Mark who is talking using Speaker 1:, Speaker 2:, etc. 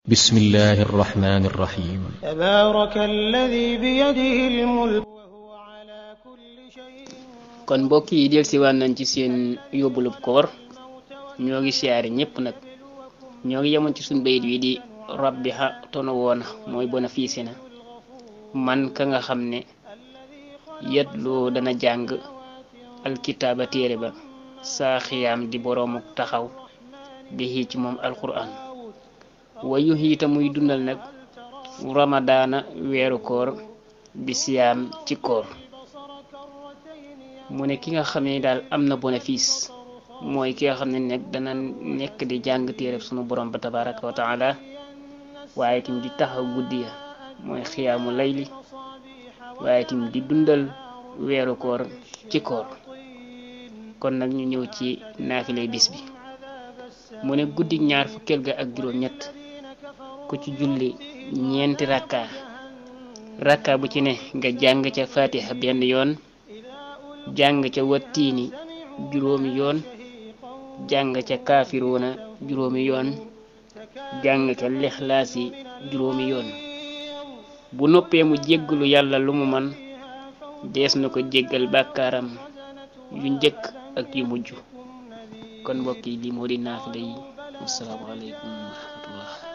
Speaker 1: بسم الله الرحمن الرحيم
Speaker 2: تبارك الذي بيده الملك وهو على كل شيء
Speaker 3: kon mbokk yi del si waan nañ ci seen yóbbulub koor ñoo ngi siyaare ñépp nag ñoo ngi yemoon ci suñ bayit wi di rabbi ha tono woona mooy bénéfice na man ka nga xam ne yetlu dana jàng alkitaaba téere ba saa xiyaam di boroomuk taxaw bi ci moom alquran wayu xiita muy dundal nag ramadaana weeru koor bi siyaam ci koor mu ne ki nga xam ne daal am na bénéfice mooy ki nga xam ne nag dana nekk di jàng téere sunu borom ba tabaraka wa taala waaye tim di taxaw guddi ya mooy xiyaamu layli waaye tim di dundal weeru koor ci koor kon nag ñu ñëw ci naafilay bis bi mu ne guddi ñaar fukkeel ga ak juróom ñett ku ci julli ñeenti rakka bu ci ne nga jàng ca fatiha benn yoon jàng ca wattiini juróomi yoon jàng ca kaafiruuna juróomi yoon jàng ca lixlaasi juróomi yoon bu noppee mu jéggalu yàlla lu mu man dees na ko jéggal bàkkaaram yu njëkk ak yu mujj kon mbokk yi li moo di naafila yi wassalaamu aleykum wa rahmatullah